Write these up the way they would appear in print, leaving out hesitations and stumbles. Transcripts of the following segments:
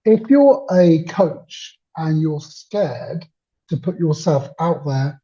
If you're a coach and you're scared to put yourself out there,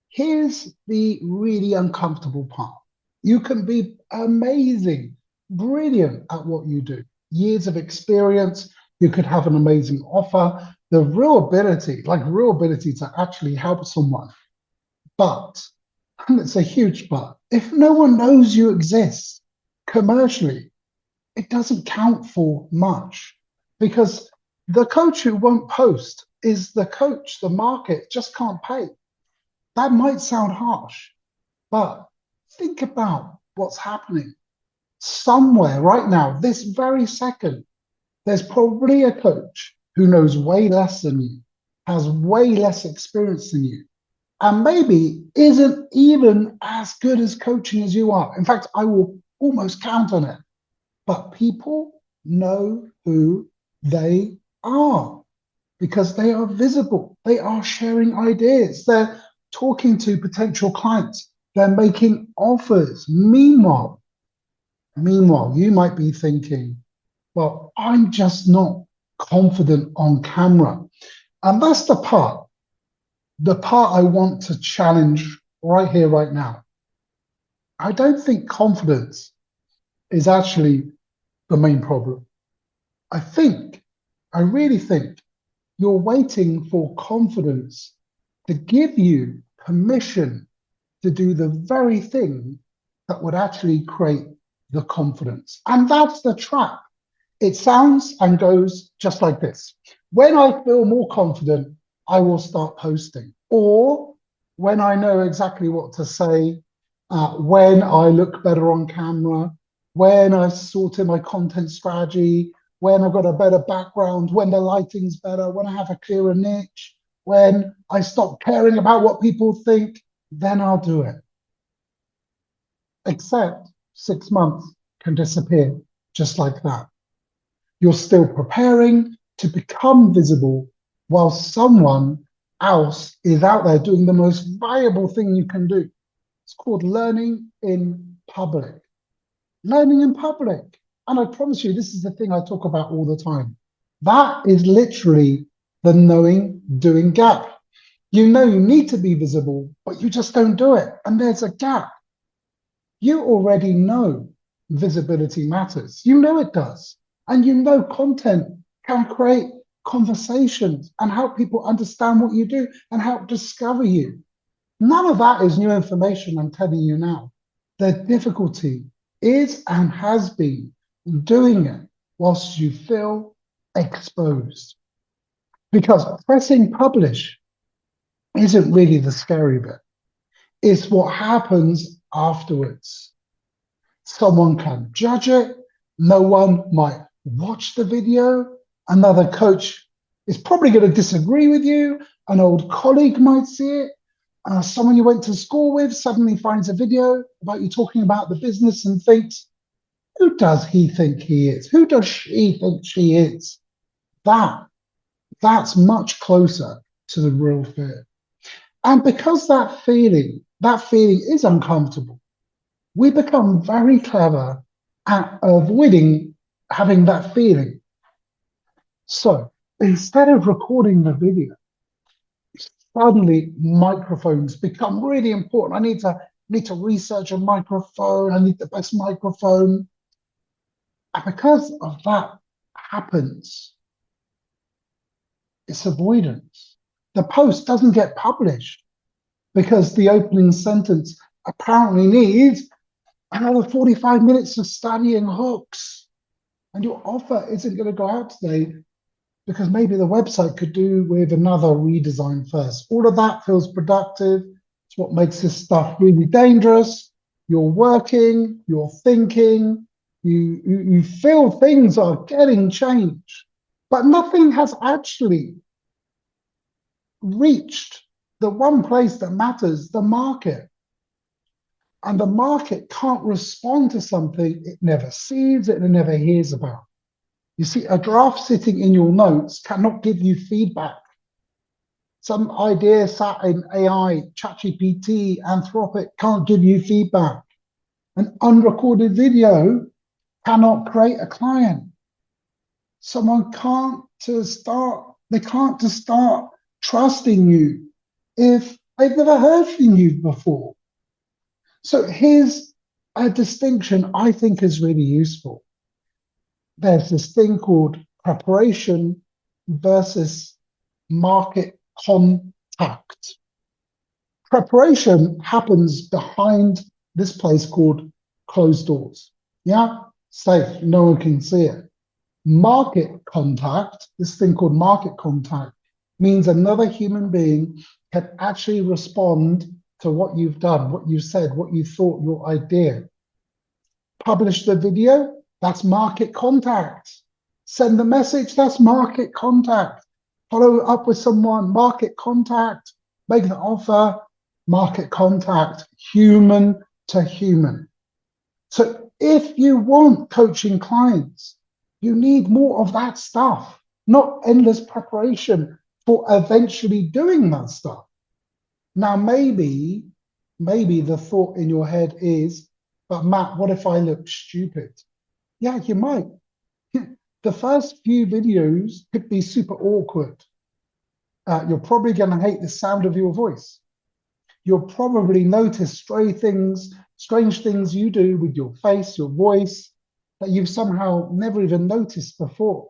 here's the really uncomfortable part. You can be amazing, brilliant at what you do, years of experience. You could have an amazing offer, the real ability to actually help someone. But, and it's a huge but, if no one knows you exist commercially, it doesn't count for much because the coach who won't post is the coach the market just can't pay. That might sound harsh, but think about what's happening. Somewhere right now, this very second, there's probably a coach who knows way less than you, has way less experience than you, and maybe isn't even as good as coaching as you are. In fact, I will almost count on it. But people know who they are because they are visible. They are sharing ideas. They're talking to potential clients. They're making offers. Meanwhile, you might be thinking, well, I'm just not confident on camera. And that's the part I want to challenge right here, right now. I don't think confidence is actually the main problem. I think, I really think you're waiting for confidence to give you permission to do the very thing that would actually create the confidence. And that's the trap. It sounds and goes just like this. When I feel more confident, I will start posting. Or when I know exactly what to say, when I look better on camera, when I've sorted my content strategy, when I've got a better background, when the lighting's better, when I have a clearer niche, when I stop caring about what people think, then I'll do it. Except 6 months can disappear just like that. You're still preparing to become visible while someone else is out there doing the most valuable thing you can do. It's called learning in public. Learning in public. And I promise you, this is the thing I talk about all the time. That is literally the knowing doing gap. You know you need to be visible, but you just don't do it. And there's a gap. You already know visibility matters. You know it does. And you know content can create conversations and help people understand what you do and help discover you. None of that is new information I'm telling you now. The difficulty is and has been doing it whilst you feel exposed. Because pressing publish isn't really the scary bit. It's what happens afterwards. Someone can judge it. No one might watch the video. Another coach is probably going to disagree with you. An old colleague might see it. Someone you went to school with suddenly finds a video about you talking about the business and thinks, who does he think he is? Who does she think she is? That, that's much closer to the real fear. And because that feeling is uncomfortable, we become very clever at avoiding having that feeling. So instead of recording the video, suddenly microphones become really important. I need to research a microphone. I need the best microphone. And because of that happens, it's avoidance. The post doesn't get published because the opening sentence apparently needs another 45 minutes of studying hooks. And your offer isn't going to go out today because maybe the website could do with another redesign first. All of that feels productive. It's what makes this stuff really dangerous. You're working, you're thinking, you feel things are getting changed, but nothing has actually reached the one place that matters, the market. And the market can't respond to something it never sees, it never hears about. You see, a draft sitting in your notes cannot give you feedback. Some idea sat in AI, ChatGPT, Anthropic can't give you feedback. An unrecorded video cannot create a client. Someone they can't to start trusting you if they've never heard from you before. So here's a distinction I think is really useful. There's this thing called preparation versus market contact. Preparation happens behind this place called closed doors. Yeah, safe, no one can see it. Market contact, this thing called market contact, means another human being can actually respond to what you've done, what you said, what you thought, your idea. Publish the video, that's market contact. Send the message, that's market contact. Follow up with someone, market contact. Make an offer, market contact, human to human. So if you want coaching clients, you need more of that stuff, not endless preparation for eventually doing that stuff. Now, maybe the thought in your head is, but Matt, what if I look stupid? Yeah, you might. The first few videos could be super awkward. You're probably going to hate the sound of your voice. You'll probably notice strange things you do with your face, your voice, that you've somehow never even noticed before.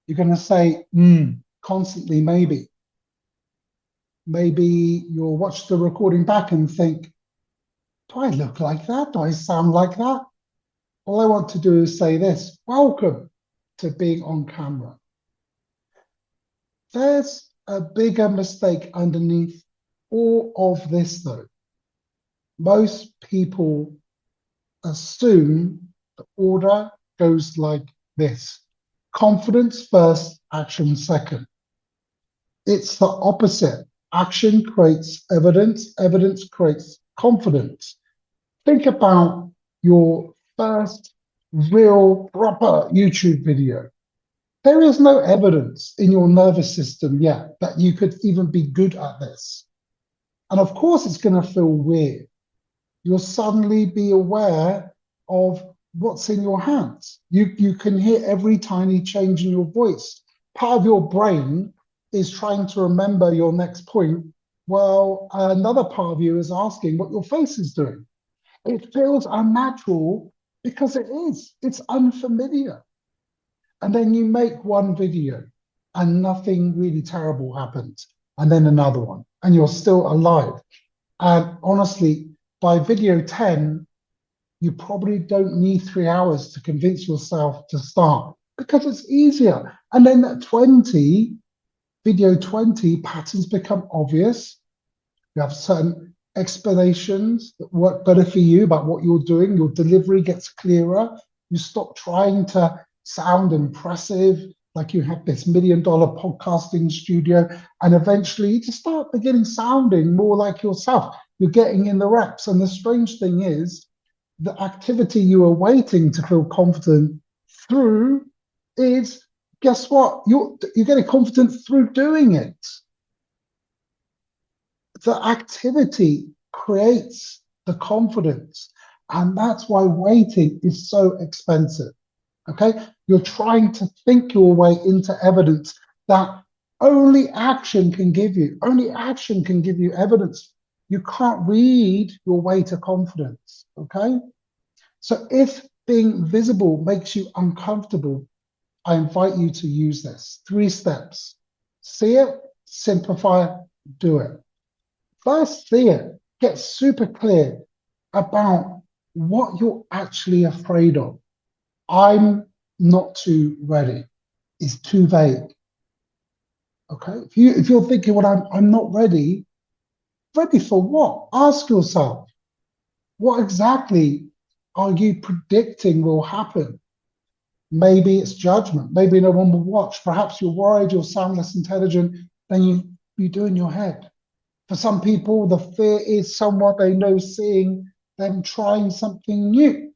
You're going to say, constantly, maybe. Maybe you'll watch the recording back and think, do I look like that? Do I sound like that? All I want to do is say this: welcome to being on camera. There's a bigger mistake underneath all of this, though. Most people assume the order goes like this: confidence first, action second. It's the opposite. Action creates evidence, evidence creates confidence. Think about your first real proper YouTube video. There is no evidence in your nervous system yet that you could even be good at this. And of course, it's going to feel weird. You'll suddenly be aware of what's in your hands. You can hear every tiny change in your voice. Part of your brain is trying to remember your next point, while another part of you is asking what your face is doing. It feels unnatural because it is. It's unfamiliar. And then you make one video and nothing really terrible happens, and then another one, and you're still alive. And honestly, by video 10, you probably don't need 3 hours to convince yourself to start because it's easier. And then at 20, video 20, patterns become obvious. You have certain explanations that work better for you about what you're doing. Your delivery gets clearer. You stop trying to sound impressive, like you have this $1 million podcasting studio, and eventually you just start beginning sounding more like yourself. You're getting in the reps. And the strange thing is, the activity you are waiting to feel confident through is, guess what? You're getting confident through doing it. The activity creates the confidence. And that's why waiting is so expensive. Okay? You're trying to think your way into evidence that only action can give you. Only action can give you evidence. You can't read your way to confidence. Okay? So if being visible makes you uncomfortable, I invite you to use this. 3 steps. See it, simplify it, do it. First, see it. Get super clear about what you're actually afraid of. I'm not too ready. It's too vague. Okay? If you're thinking, well, I'm not ready, ready for what? Ask yourself, what exactly are you predicting will happen? Maybe it's judgment. Maybe no one will watch. Perhaps you're worried you'll sound less intelligent than you do in your head. For some people, the fear is someone they know seeing them trying something new.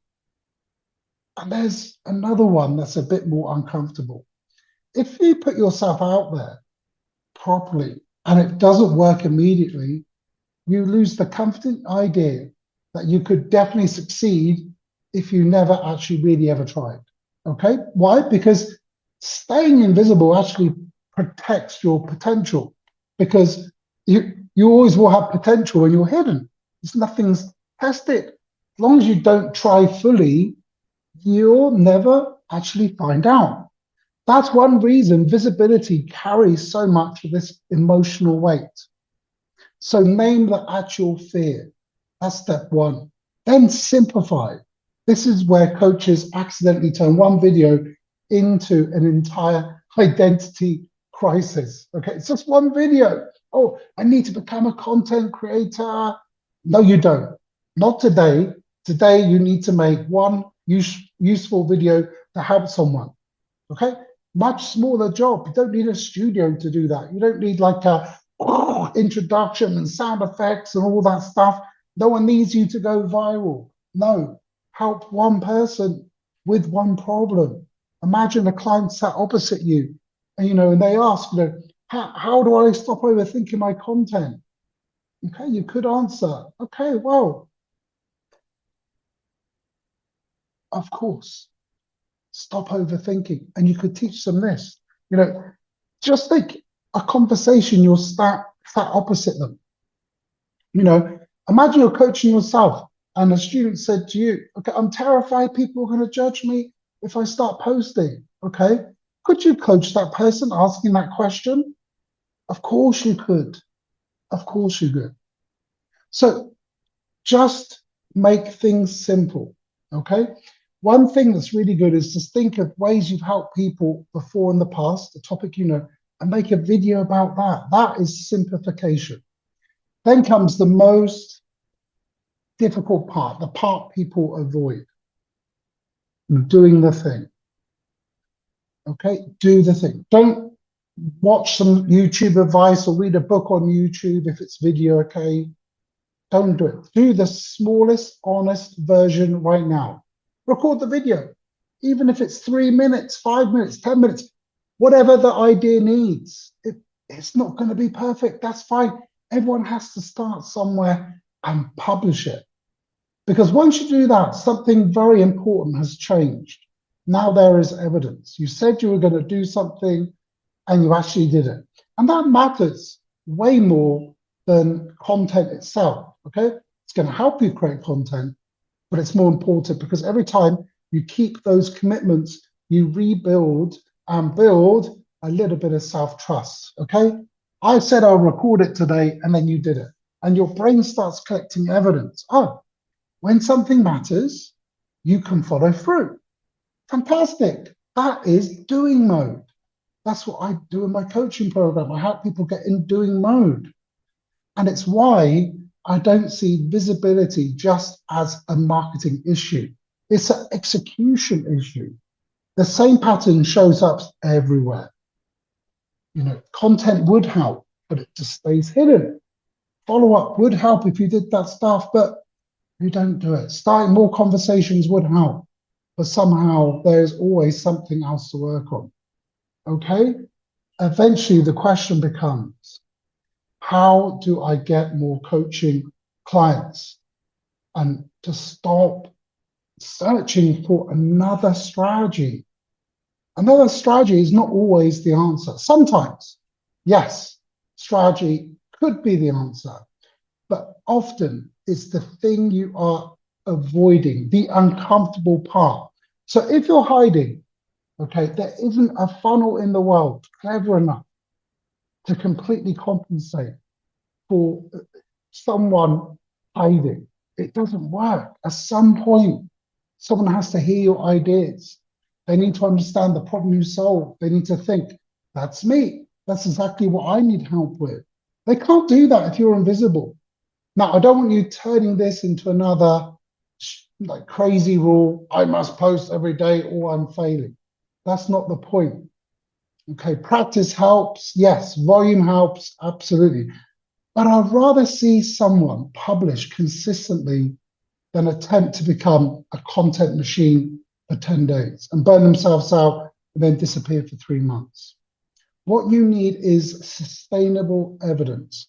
And there's another one that's a bit more uncomfortable. If you put yourself out there properly and it doesn't work immediately, you lose the comforting idea that you could definitely succeed if you never actually really ever tried. Okay, why? Because staying invisible actually protects your potential, because you always will have potential when you're hidden. It's nothing's tested. As long as you don't try fully, you'll never actually find out. That's one reason visibility carries so much of this emotional weight. So name the actual fear. That's step one. Then simplify. This is where coaches accidentally turn one video into an entire identity crisis. Okay, it's just one video. Oh, I need to become a content creator. No, you don't. Not today. Today, you need to make one useful video to help someone. Okay, much smaller job. You don't need a studio to do that. You don't need like a introduction and sound effects and all that stuff. No one needs you to go viral. No, help one person with one problem. Imagine a client sat opposite you, and and they ask, how do I stop overthinking my content? Okay, you could answer, okay, well, of course, stop overthinking, and you could teach them this. You know, just like a conversation, you're sat opposite them. Imagine you're coaching yourself and a student said to you, okay, I'm terrified people are going to judge me if I start posting. Okay. Could you coach that person asking that question? Of course you could. Of course you could. So just make things simple. Okay. One thing that's really good is to think of ways you've helped people before in the past, the topic and make a video about that. That is simplification. Then comes the most difficult part, the part people avoid, doing the thing. Okay, do the thing. Don't watch some YouTube advice or read a book on YouTube if it's video, okay? Don't do it. Do the smallest, honest version right now. Record the video, even if it's 3 minutes, 5 minutes, 10 minutes, whatever the idea needs. It's not going to be perfect. That's fine. Everyone has to start somewhere and publish it. Because once you do that, something very important has changed. Now there is evidence. You said you were going to do something and you actually did it. And that matters way more than content itself. Okay? It's going to help you create content, but it's more important because every time you keep those commitments, you rebuild and build a little bit of self-trust. Okay? I said I'll record it today, and then you did it. And your brain starts collecting evidence. Oh, when something matters, you can follow through. Fantastic. That is doing mode. That's what I do in my coaching program. I help people get in doing mode. And it's why I don't see visibility just as a marketing issue. It's an execution issue. The same pattern shows up everywhere. Content would help, but it just stays hidden. Follow-up would help if you did that stuff, but you don't do it. Starting more conversations would help, but somehow there's always something else to work on. Okay? Eventually, the question becomes, how do I get more coaching clients? And to stop searching for another strategy. Another strategy is not always the answer. Sometimes, yes, strategy could be the answer, but often it's the thing you are avoiding, the uncomfortable part. So if you're hiding, okay, there isn't a funnel in the world clever enough to completely compensate for someone hiding. It doesn't work. At some point, someone has to hear your ideas. They need to understand the problem you solve. They need to think, that's me. That's exactly what I need help with. They can't do that if you're invisible. Now, I don't want you turning this into another like crazy rule. I must post every day or I'm failing. That's not the point. Okay, practice helps. Yes, volume helps. Absolutely. But I'd rather see someone publish consistently than attempt to become a content machine for 10 days and burn themselves out and then disappear for 3 months. What you need is sustainable evidence.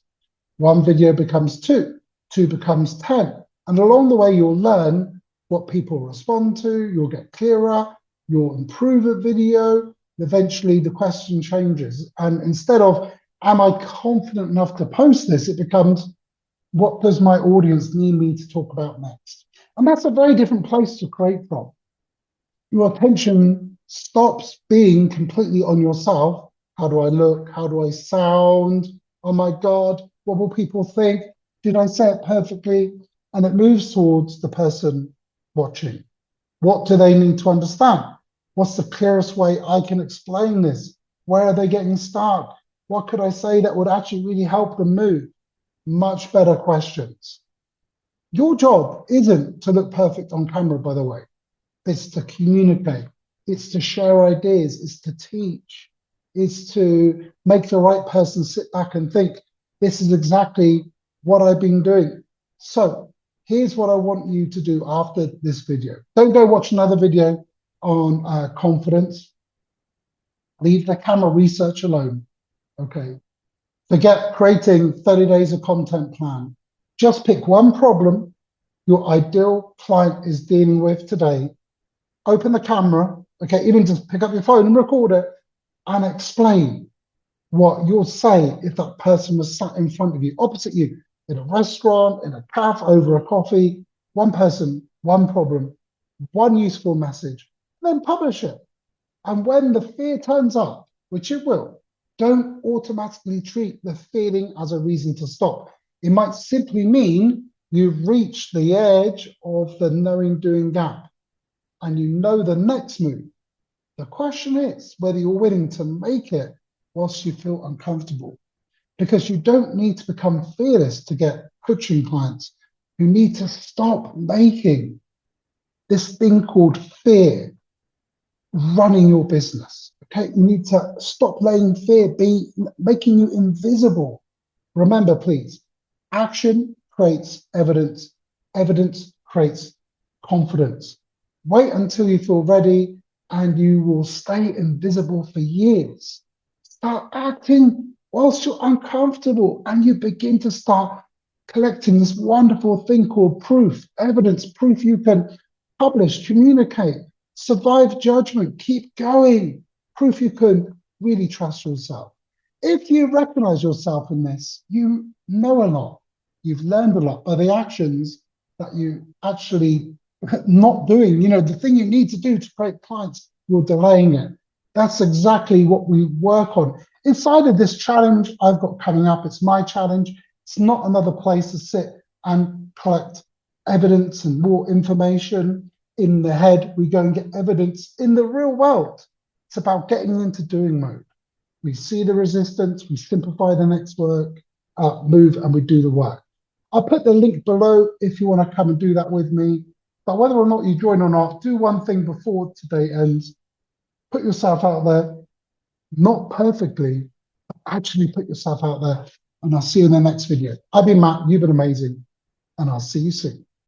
One video becomes two becomes 10. And along the way, you'll learn what people respond to, you'll get clearer, you'll improve a video, eventually the question changes. And instead of, am I confident enough to post this, it becomes, what does my audience need me to talk about next? And that's a very different place to create from. Your attention stops being completely on yourself. How do I look? How do I sound? Oh my God, what will people think? Did I say it perfectly? And it moves towards the person watching. What do they need to understand? What's the clearest way I can explain this? Where are they getting stuck? What could I say that would actually really help them move? Much better questions. Your job isn't to look perfect on camera, by the way. It's to communicate. It's to share ideas. It's to teach. It's to make the right person sit back and think, this is exactly what I've been doing. So here's what I want you to do after this video. Don't go watch another video on confidence. Leave the camera research alone, okay? Forget creating 30 days of content plan. Just pick one problem your ideal client is dealing with today. Open the camera, okay, even just pick up your phone and record it and explain what you'll say if that person was sat in front of you, opposite you, in a restaurant, in a cafe, over a coffee. One person, one problem, one useful message, then publish it. And when the fear turns up, which it will, don't automatically treat the feeling as a reason to stop. It might simply mean you've reached the edge of the knowing doing gap and you know the next move. The question is whether you're willing to make it whilst you feel uncomfortable, because you don't need to become fearless to get coaching clients. You need to stop making this thing called fear running your business. Okay, you need to stop letting fear be making you invisible. Remember, please, action creates evidence. Evidence creates confidence. Wait until you feel ready and you will stay invisible for years. Start acting whilst you're uncomfortable and you begin to start collecting this wonderful thing called proof, evidence, proof you can publish, communicate, survive judgment, keep going, proof you can really trust yourself. If you recognize yourself in this, you know a lot. You've learned a lot by the actions that you actually not doing. You know, the thing you need to do to create clients, you're delaying it. That's exactly what we work on. Inside of this challenge I've got coming up, it's my challenge. It's not another place to sit and collect evidence and more information in the head. We go and get evidence in the real world. It's about getting into doing mode. We see the resistance, we simplify the next move, and we do the work. I'll put the link below if you want to come and do that with me. But whether or not you join or not, do one thing before today ends. Put yourself out there, not perfectly, but actually put yourself out there. And I'll see you in the next video. I've been Matt, you've been amazing, and I'll see you soon.